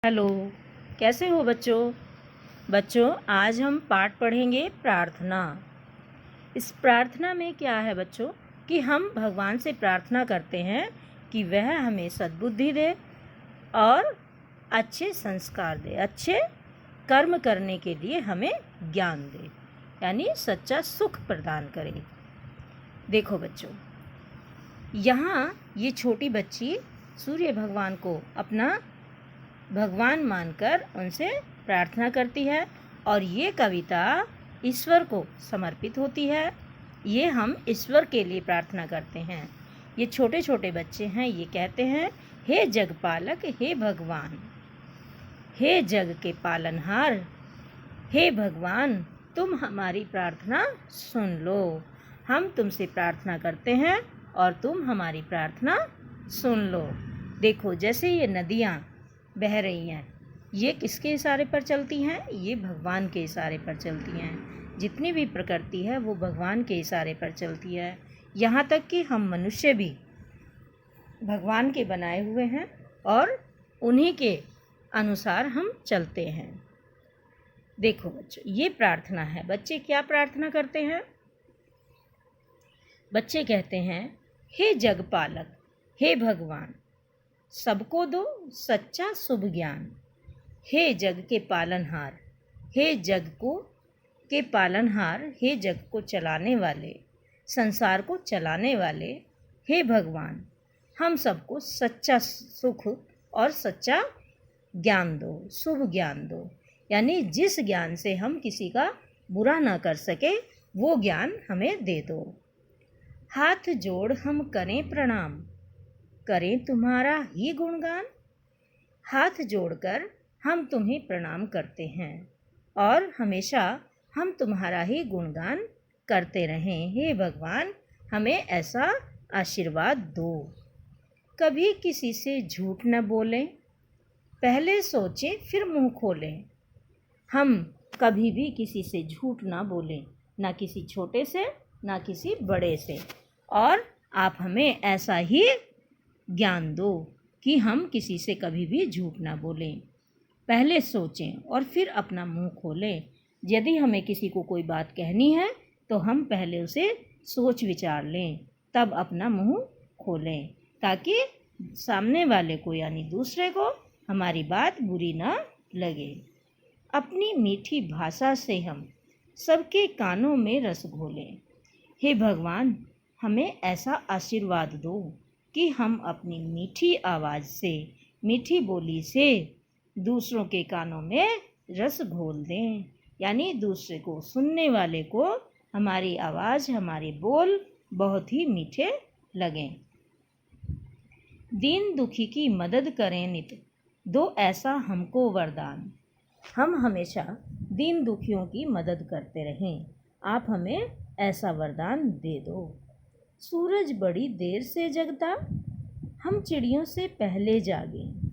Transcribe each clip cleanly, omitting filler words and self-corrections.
Hello, कैसे हो बच्चों आज हम पाठ पढ़ेंगे प्रार्थना। इस प्रार्थना में क्या है बच्चों कि हम भगवान से प्रार्थना करते हैं कि वह हमें सद्बुद्धि दे और अच्छे संस्कार दे, अच्छे कर्म करने के लिए हमें ज्ञान दे, यानी सच्चा सुख प्रदान करे। देखो बच्चों, यहाँ ये छोटी बच्ची सूर्य भगवान को अपना भगवान मानकर उनसे प्रार्थना करती है और ये कविता ईश्वर को समर्पित होती है। ये हम ईश्वर के लिए प्रार्थना करते हैं। ये छोटे छोटे बच्चे हैं, ये कहते हैं, हे जगपालक, हे भगवान, हे जग के पालनहार, हे भगवान, तुम हमारी प्रार्थना सुन लो। हम तुमसे प्रार्थना करते हैं और तुम हमारी प्रार्थना सुन लो। देखो, जैसे ये नदियाँ बह रही हैं, ये किसके इशारे पर चलती हैं? ये भगवान के इशारे पर चलती हैं। जितनी भी प्रकृति है वो भगवान के इशारे पर चलती है। यहाँ तक कि हम मनुष्य भी भगवान के बनाए हुए हैं और उन्हीं के अनुसार हम चलते हैं। देखो बच्चों, ये प्रार्थना है। बच्चे क्या प्रार्थना करते हैं? बच्चे कहते हैं, हे जगपालक, हे भगवान, सबको दो सच्चा शुभ ज्ञान। हे जग के पालनहार, हे जग को के पालनहार, हे जग को चलाने वाले, संसार को चलाने वाले, हे भगवान, हम सबको सच्चा सुख और सच्चा ज्ञान दो, शुभ ज्ञान दो। यानी जिस ज्ञान से हम किसी का बुरा ना कर सके वो ज्ञान हमें दे दो। हाथ जोड़ हम करें प्रणाम, करें तुम्हारा ही गुणगान। हाथ जोड़कर हम तुम्हें प्रणाम करते हैं और हमेशा हम तुम्हारा ही गुणगान करते रहें। हे भगवान, हमें ऐसा आशीर्वाद दो। कभी किसी से झूठ न बोलें, पहले सोचें फिर मुंह खोलें। हम कभी भी किसी से झूठ ना बोलें, ना किसी छोटे से ना किसी बड़े से। और आप हमें ऐसा ही ज्ञान दो कि हम किसी से कभी भी झूठ ना बोलें, पहले सोचें और फिर अपना मुंह खोलें। यदि हमें किसी को कोई बात कहनी है तो हम पहले उसे सोच विचार लें, तब अपना मुंह खोलें, ताकि सामने वाले को यानी दूसरे को हमारी बात बुरी ना लगे। अपनी मीठी भाषा से हम सबके कानों में रस घोलें। हे भगवान, हमें ऐसा आशीर्वाद दो कि हम अपनी मीठी आवाज़ से, मीठी बोली से दूसरों के कानों में रस घोल दें, यानी दूसरे को, सुनने वाले को हमारी आवाज़, हमारे बोल बहुत ही मीठे लगें। दीन दुखी की मदद करें नित, दो ऐसा हमको वरदान। हम हमेशा दीन दुखियों की मदद करते रहें, आप हमें ऐसा वरदान दे दो। सूरज बड़ी देर से जगता, हम चिड़ियों से पहले जागें।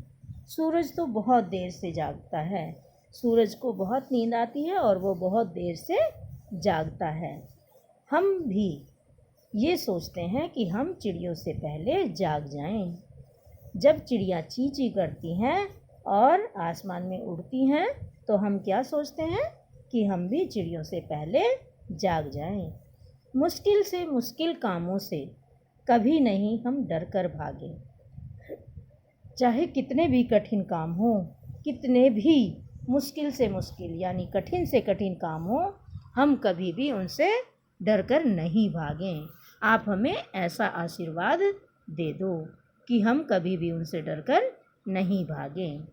सूरज तो बहुत देर से जागता है, सूरज को बहुत नींद आती है और वो बहुत देर से जागता है। हम भी ये सोचते हैं कि हम चिड़ियों से पहले जाग जाएं। जब चिड़िया ची ची करती हैं और आसमान में उड़ती हैं तो हम क्या सोचते हैं कि हम भी चिड़ियों से पहले जाग जाएं। मुश्किल से मुश्किल कामों से कभी नहीं हम डर कर भागे। चाहे कितने भी कठिन काम हो, कितने भी मुश्किल से मुश्किल यानी कठिन से कठिन काम हो, हम कभी भी उनसे डर कर नहीं भागें। आप हमें ऐसा आशीर्वाद दे दो कि हम कभी भी उनसे डर कर नहीं भागें।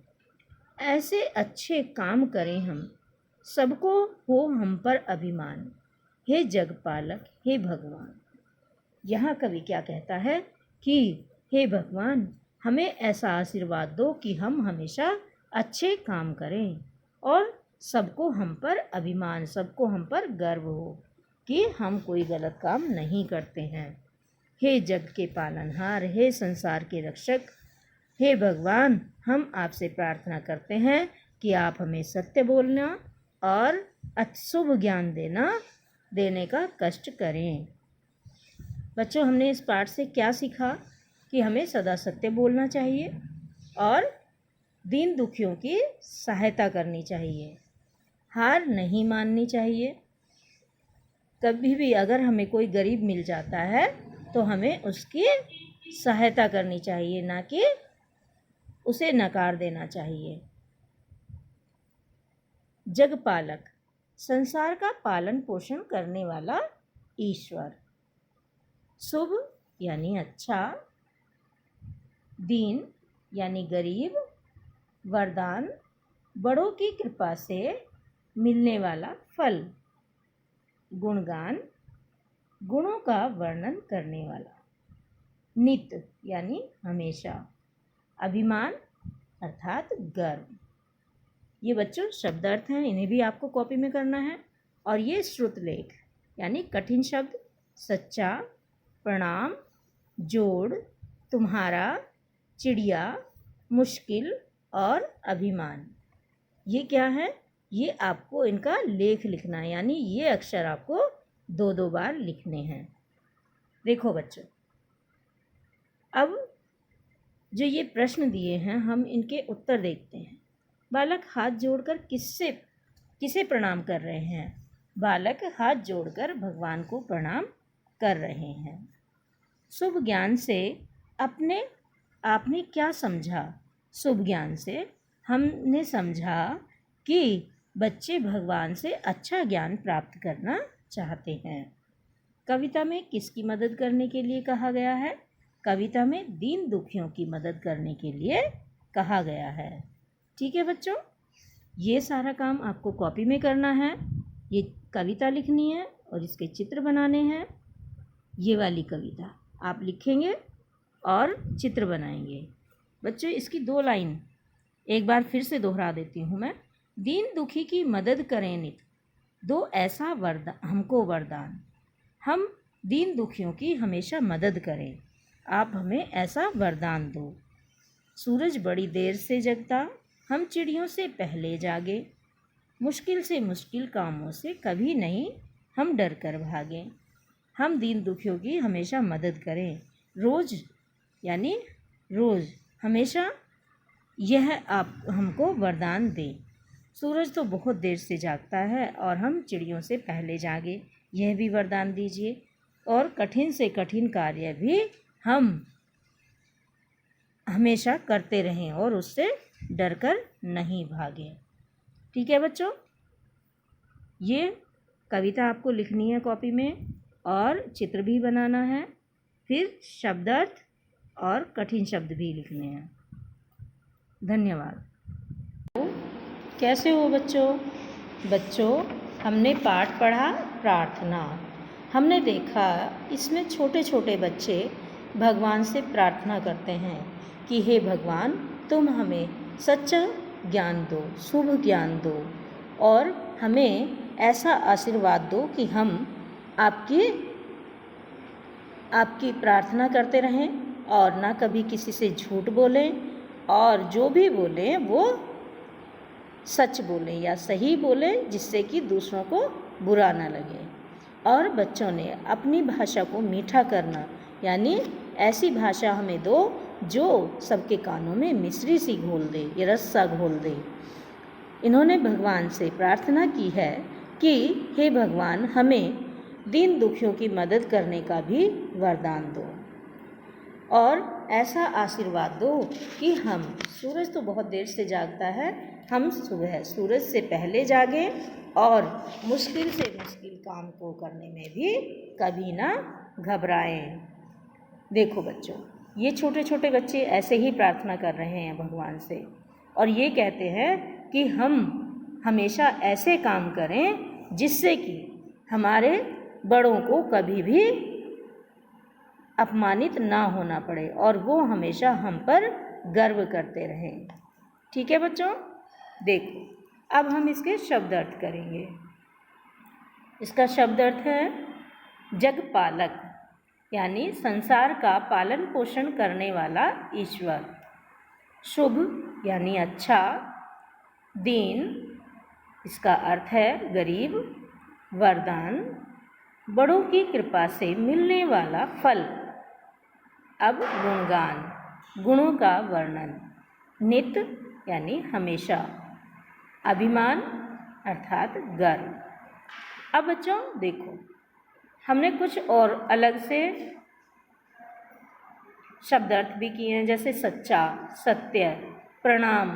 ऐसे अच्छे काम करें हम, सबको हो हम पर अभिमान। हे जगपालक, हे भगवान। यहाँ कवि क्या कहता है कि हे भगवान, हमें ऐसा आशीर्वाद दो कि हम हमेशा अच्छे काम करें और सबको हम पर अभिमान, सबको हम पर गर्व हो कि हम कोई गलत काम नहीं करते हैं। हे जग के पालनहार, हे संसार के रक्षक, हे भगवान, हम आपसे प्रार्थना करते हैं कि आप हमें सत्य बोलना और शुभ ज्ञान देने का कष्ट करें। बच्चों, हमने इस पाठ से क्या सीखा कि हमें सदा सत्य बोलना चाहिए और दीन दुखियों की सहायता करनी चाहिए, हार नहीं माननी चाहिए। कभी भी अगर हमें कोई गरीब मिल जाता है तो हमें उसकी सहायता करनी चाहिए, ना कि उसे नकार देना चाहिए। जगपालक, संसार का पालन पोषण करने वाला ईश्वर। शुभ यानी अच्छा, दीन यानी गरीब, वरदान बड़ों की कृपा से मिलने वाला फल, गुणगान गुणों का वर्णन करने वाला, नित्य यानी हमेशा, अभिमान अर्थात गर्व। ये बच्चों शब्द अर्थ हैं, इन्हें भी आपको कॉपी में करना है। और ये श्रुतलेख यानी कठिन शब्द, सच्चा, प्रणाम, जोड़, तुम्हारा, चिड़िया, मुश्किल और अभिमान। ये क्या है? ये आपको इनका लेख लिखना है, यानी ये अक्षर आपको 2-2 बार लिखने हैं। देखो बच्चों, अब जो ये प्रश्न दिए हैं हम इनके उत्तर देखते हैं। बालक हाथ जोड़कर किसे प्रणाम कर रहे हैं? बालक हाथ जोड़कर भगवान को प्रणाम कर रहे हैं। शुभ ज्ञान से आपने क्या समझा? शुभ ज्ञान से हमने समझा कि बच्चे भगवान से अच्छा ज्ञान प्राप्त करना चाहते हैं। कविता में किसकी मदद करने के लिए कहा गया है? कविता में दीन दुखियों की मदद करने के लिए कहा गया है। ठीक है बच्चों, ये सारा काम आपको कॉपी में करना है। ये कविता लिखनी है और इसके चित्र बनाने हैं। ये वाली कविता आप लिखेंगे और चित्र बनाएंगे। बच्चों, इसकी 2 लाइन एक बार फिर से दोहरा देती हूँ मैं। दीन दुखी की मदद करें नित, दो ऐसा हमको वरदान। हम दीन दुखियों की हमेशा मदद करें, आप हमें ऐसा वरदान दो। सूरज बड़ी देर से जगता, हम चिड़ियों से पहले जागे। मुश्किल से मुश्किल कामों से कभी नहीं हम डर कर भागें। हम दीन दुखियों की हमेशा मदद करें, रोज़ यानी रोज़ हमेशा यह आप हमको वरदान दें। सूरज तो बहुत देर से जागता है और हम चिड़ियों से पहले जागे, यह भी वरदान दीजिए। और कठिन से कठिन कार्य भी हम हमेशा करते रहें और उससे डरकर नहीं भागें। ठीक है बच्चों, ये कविता आपको लिखनी है कॉपी में और चित्र भी बनाना है, फिर शब्दार्थ और कठिन शब्द भी लिखने हैं। धन्यवाद। कैसे हो बच्चों? बच्चों, हमने पाठ पढ़ा प्रार्थना। हमने देखा इसमें छोटे छोटे बच्चे भगवान से प्रार्थना करते हैं कि हे भगवान, तुम हमें सच्चा ज्ञान दो, शुभ ज्ञान दो और हमें ऐसा आशीर्वाद दो कि हम आपकी प्रार्थना करते रहें और ना कभी किसी से झूठ बोलें, और जो भी बोलें वो सच बोलें या सही बोलें, जिससे कि दूसरों को बुरा ना लगे। और बच्चों ने अपनी भाषा को मीठा करना, यानी ऐसी भाषा हमें दो जो सबके कानों में मिश्री सी घोल दे या रस्सा घोल दे। इन्होंने भगवान से प्रार्थना की है कि हे भगवान, हमें दीन दुखियों की मदद करने का भी वरदान दो और ऐसा आशीर्वाद दो कि हम, सूरज तो बहुत देर से जागता है, हम सुबह सूरज से पहले जागें और मुश्किल से मुश्किल काम को करने में भी कभी ना घबराएं। देखो बच्चों, ये छोटे छोटे बच्चे ऐसे ही प्रार्थना कर रहे हैं भगवान से और ये कहते हैं कि हम हमेशा ऐसे काम करें जिससे कि हमारे बड़ों को कभी भी अपमानित ना होना पड़े और वो हमेशा हम पर गर्व करते रहें। ठीक है बच्चों, देखो अब हम इसके शब्द अर्थ करेंगे। इसका शब्द अर्थ है जगपालक, यानी संसार का पालन पोषण करने वाला ईश्वर। शुभ यानी अच्छा, दीन इसका अर्थ है गरीब, वरदान बड़ों की कृपा से मिलने वाला फल। अब गुणगान गुणों का वर्णन। नित यानी हमेशा, अभिमान अर्थात गर्व। अब बच्चों देखो, हमने कुछ और अलग से शब्द अर्थ भी किए हैं, जैसे सच्चा, सत्य, प्रणाम,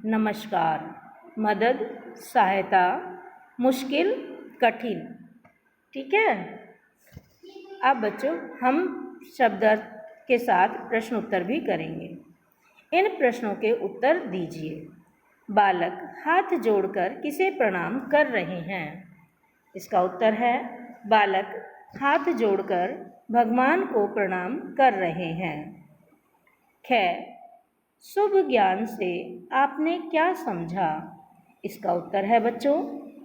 नमस्कार, मदद, सहायता, मुश्किल, कठिन। ठीक है। अब बच्चों हम शब्द अर्थ के साथ प्रश्न उत्तर भी करेंगे। इन प्रश्नों के उत्तर दीजिए। बालक हाथ जोड़कर किसे प्रणाम कर रहे हैं? इसका उत्तर है बालक हाथ जोड़कर भगवान को प्रणाम कर रहे हैं। ख, शुभ ज्ञान से आपने क्या समझा? इसका उत्तर है बच्चों,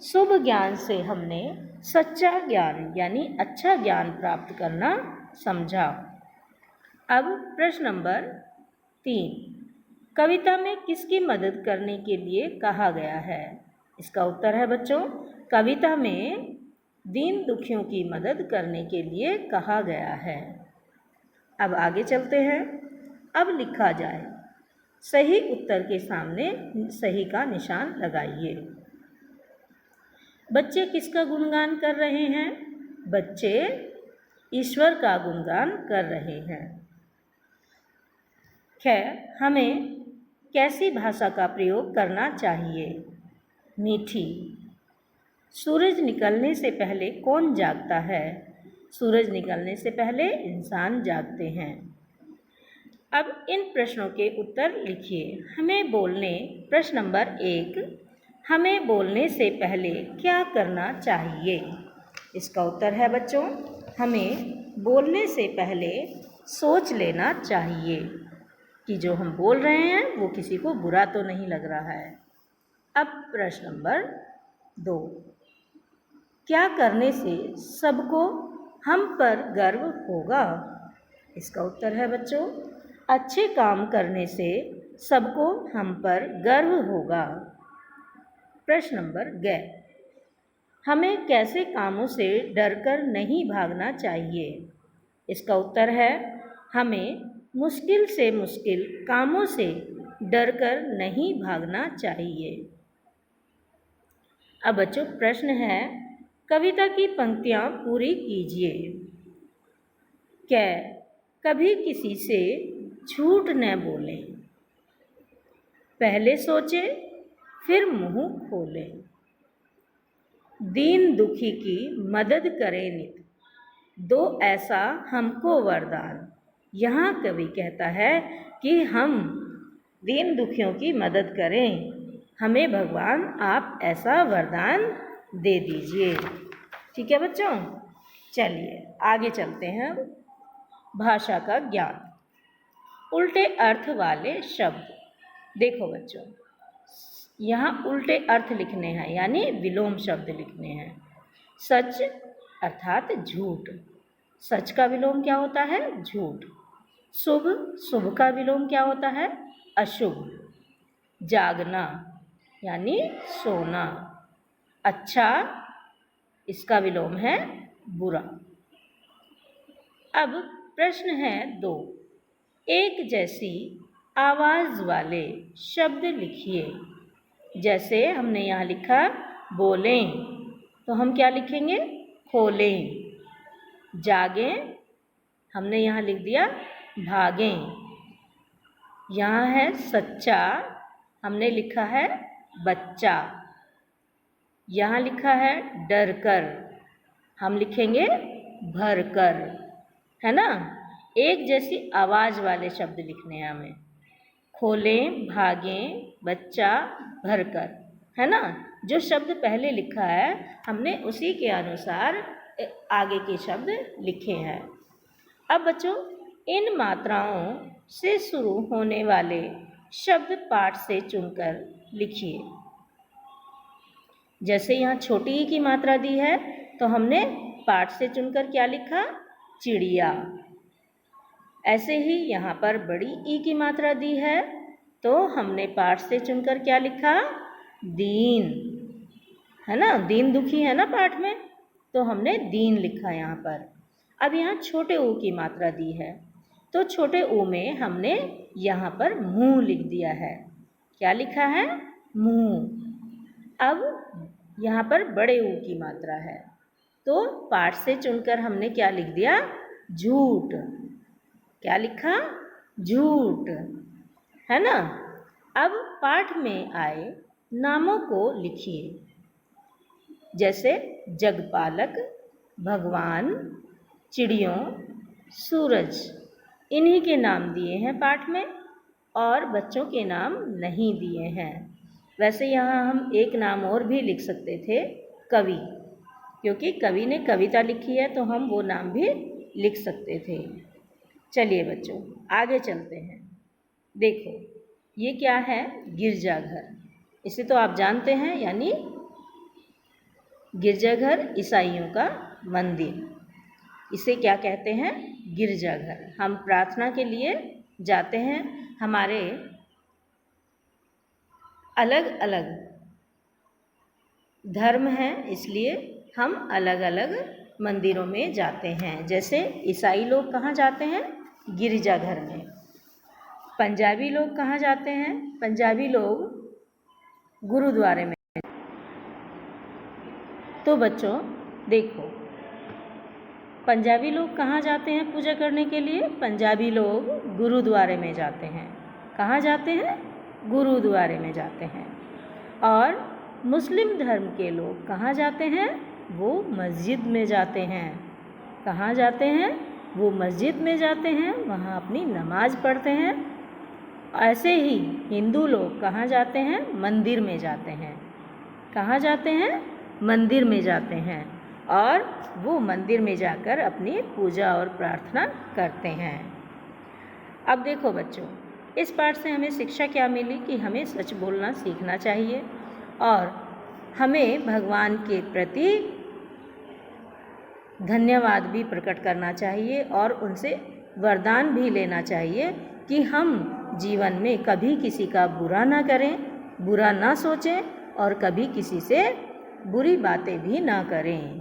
शुभ ज्ञान से हमने सच्चा ज्ञान यानी अच्छा ज्ञान प्राप्त करना समझा। अब प्रश्न नंबर 3, कविता में किसकी मदद करने के लिए कहा गया है? इसका उत्तर है बच्चों, कविता में दीन दुखियों की मदद करने के लिए कहा गया है। अब आगे चलते हैं। अब लिखा जाए। सही उत्तर के सामने सही का निशान लगाइए। बच्चे किसका गुणगान कर रहे हैं? बच्चे ईश्वर का गुणगान कर रहे हैं। खैर, हमें कैसी भाषा का प्रयोग करना चाहिए? मीठी। सूरज निकलने से पहले कौन जागता है? सूरज निकलने से पहले इंसान जागते हैं। अब इन प्रश्नों के उत्तर लिखिए। हमें बोलने, प्रश्न नंबर 1, हमें बोलने से पहले क्या करना चाहिए? इसका उत्तर है बच्चों, हमें बोलने से पहले सोच लेना चाहिए कि जो हम बोल रहे हैं वो किसी को बुरा तो नहीं लग रहा है। अब प्रश्न नंबर 2, क्या करने से सबको हम पर गर्व होगा? इसका उत्तर है बच्चों, अच्छे काम करने से सबको हम पर गर्व होगा। प्रश्न नंबर ग, हमें कैसे कामों से डरकर नहीं भागना चाहिए? इसका उत्तर है हमें मुश्किल से मुश्किल कामों से डरकर नहीं भागना चाहिए। अब बच्चों प्रश्न है, कविता की पंक्तियाँ पूरी कीजिए। क्या कभी किसी से झूठ न बोलें, पहले सोचें फिर मुंह खोलें, दीन दुखी की मदद करें नित, दो ऐसा हमको वरदान। यहाँ कवि कहता है कि हम दीन दुखियों की मदद करें, हमें भगवान आप ऐसा वरदान दे दीजिए। ठीक है बच्चों, चलिए आगे चलते हैं। भाषा का ज्ञान, उल्टे अर्थ वाले शब्द। देखो बच्चों, यहाँ उल्टे अर्थ लिखने हैं यानी विलोम शब्द लिखने हैं। सच अर्थात झूठ, सच का विलोम क्या होता है? झूठ। शुभ, शुभ का विलोम क्या होता है? अशुभ। जागना यानी सोना। अच्छा, इसका विलोम है बुरा। अब प्रश्न है 2, एक जैसी आवाज़ वाले शब्द लिखिए। जैसे हमने यहाँ लिखा बोलें, तो हम क्या लिखेंगे? खोलें। जागें, हमने यहाँ लिख दिया भागें। यहाँ है सच्चा, हमने लिखा है बच्चा। यहाँ लिखा है डर कर, हम लिखेंगे भर कर, है ना। एक जैसी आवाज़ वाले शब्द लिखने हैं हमें। खोलें, भागें, बच्चा, भर कर, है ना। जो शब्द पहले लिखा है हमने उसी के अनुसार आगे के शब्द लिखे हैं। अब बच्चों, इन मात्राओं से शुरू होने वाले शब्द पाठ से चुनकर लिखिए। जैसे यहाँ छोटी ई की मात्रा दी है तो हमने पाठ से चुनकर क्या लिखा? चिड़िया। ऐसे ही यहाँ पर बड़ी ई की मात्रा दी है तो हमने पाठ से चुनकर क्या लिखा? दीन, है ना। दीन दुखी है ना पाठ में, तो हमने दीन लिखा यहाँ पर। अब यहाँ छोटे ऊ की मात्रा दी है तो छोटे ऊ में हमने यहाँ पर मुँह लिख दिया है। क्या लिखा है? मुंह। अब यहाँ पर बड़े ऊ की मात्रा है, तो पाठ से चुनकर हमने क्या लिख दिया? झूठ। क्या लिखा? झूठ, है ना। अब पाठ में आए नामों को लिखिए, जैसे जगपालक, भगवान, चिड़ियों, सूरज, इन्हीं के नाम दिए हैं पाठ में, और बच्चों के नाम नहीं दिए हैं। वैसे यहाँ हम एक नाम और भी लिख सकते थे, कवि, क्योंकि कवि ने कविता लिखी है तो हम वो नाम भी लिख सकते थे। चलिए बच्चों आगे चलते हैं। देखो ये क्या है? गिरजाघर। इसे तो आप जानते हैं, यानी गिरजाघर ईसाइयों का मंदिर। इसे क्या कहते हैं? गिरजाघर। हम प्रार्थना के लिए जाते हैं। हमारे अलग अलग धर्म हैं, इसलिए हम अलग अलग मंदिरों में जाते हैं। जैसे ईसाई लोग कहाँ जाते हैं? गिरजाघर में। पंजाबी लोग कहाँ जाते हैं? पंजाबी लोग गुरुद्वारे में। तो बच्चों देखो, पंजाबी लोग कहाँ जाते हैं पूजा करने के लिए? पंजाबी लोग गुरुद्वारे में जाते हैं। कहाँ जाते हैं? गुरुद्वारे में जाते हैं। और मुस्लिम धर्म के लोग कहाँ जाते हैं? वो मस्जिद में जाते हैं। कहाँ जाते हैं? वो मस्जिद में जाते हैं, वहाँ अपनी नमाज पढ़ते हैं। ऐसे ही हिंदू लोग कहाँ जाते हैं? मंदिर में जाते हैं। कहाँ जाते हैं? मंदिर में जाते हैं, और वो मंदिर में जाकर अपनी पूजा और प्रार्थना करते हैं। अब देखो बच्चों, इस पाठ से हमें शिक्षा क्या मिली कि हमें सच बोलना सीखना चाहिए, और हमें भगवान के प्रति धन्यवाद भी प्रकट करना चाहिए, और उनसे वरदान भी लेना चाहिए कि हम जीवन में कभी किसी का बुरा ना करें, बुरा ना सोचें, और कभी किसी से बुरी बातें भी ना करें।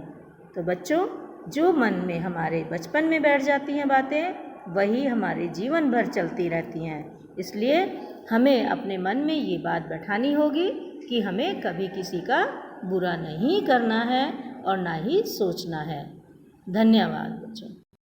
तो बच्चों, जो मन में हमारे बचपन में बैठ जाती हैं बातें, वही हमारे जीवन भर चलती रहती हैं। इसलिए हमें अपने मन में ये बात बैठानी होगी कि हमें कभी किसी का बुरा नहीं करना है और ना ही सोचना है। धन्यवाद बच्चों।